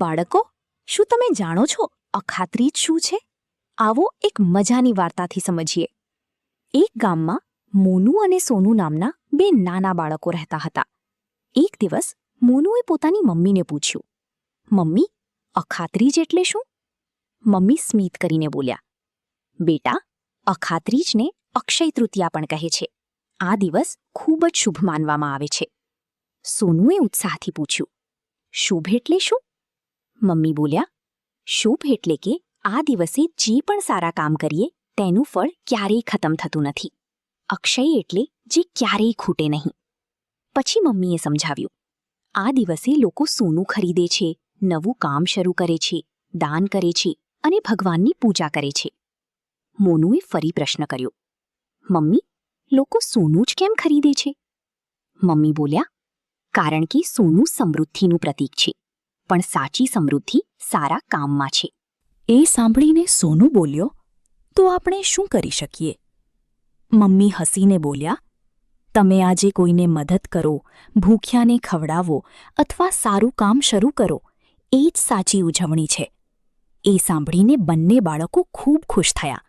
બાળકો, શું તમે જાણો છો અખાત્રીજ શું છે? આવો એક મજાની વાર્તાથી સમજીએ. એક ગામમાં મોનુ અને સોનુ નામના બે નાના બાળકો રહેતા હતા. એક દિવસ મોનુએ પોતાની મમ્મીને પૂછ્યું, મમ્મી, અખાત્રીજ એટલે શું? મમ્મી સ્મિત કરીને બોલ્યા, બેટા, અખાત્રીજને અક્ષય તૃતીયા પણ કહે છે. આ દિવસ ખૂબ જ શુભ માનવામાં આવે છે. સોનુએ ઉત્સાહથી પૂછ્યું, શુભ એટલે શું? મમ્મી બોલ્યા, શુભ એટલે કે આ દિવસે જે પણ સારા કામ કરીએ તેનું ફળ ક્યારેય ખતમ થતું નથી. અક્ષય એટલે જે ક્યારેય ખૂટે નહીં. પછી મમ્મીએ સમજાવ્યું, આ દિવસે લોકો સોનું ખરીદે છે, નવું કામ શરૂ કરે છે, દાન કરે છે અને ભગવાનની પૂજા કરે છે. મોનુએ ફરી પ્રશ્ન કર્યો, મમ્મી, લોકો સોનું જ કેમ ખરીદે છે? મમ્મી બોલ્યા, કારણ કે સોનું સમૃદ્ધિનું પ્રતીક છે, પણ સાચી સમૃદ્ધિ સારા કામમાં છે. એ સાંભળીને સોનુ બોલ્યો, તો આપણે શું કરી શકીએ? મમ્મી હસીને બોલ્યા, તમે આજે કોઈને મદદ કરો, ભૂખ્યાને ખવડાવો અથવા સારું કામ શરૂ કરો, એ જ સાચી ઉજવણી છે. એ સાંભળીને બંને બાળકો ખૂબ ખુશ થયા.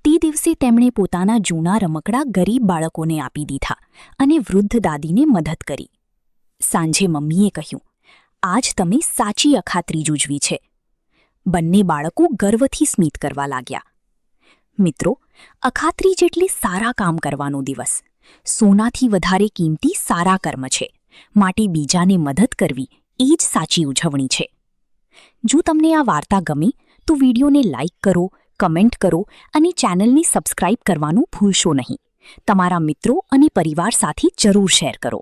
તે દિવસે તેમણે પોતાના જૂના રમકડા ગરીબ બાળકોને આપી દીધા અને વૃદ્ધ દાદીને મદદ કરી. સાંજે મમ્મીએ કહ્યું, આજ તમે સાચી અખાત્રીજ ઉજવી છે. બંને બાળકો ગર્વથી સ્મિત કરવા લાગ્યા. મિત્રો, અખાત્રીજ એટલે સારા કામ કરવાનો દિવસ. સોનાથી વધારે કિંમતી સારા કર્મ છે, માટે બીજાને મદદ કરવી એ જ સાચી ઉજવણી છે. જો તમને આ વાર્તા ગમે તો વિડીયોને લાઇક કરો, કમેન્ટ કરો અને ચેનલને સબસ્ક્રાઇબ કરવાનું ભૂલશો નહીં. તમારા મિત્રો અને પરિવાર સાથે જરૂર શેર કરો.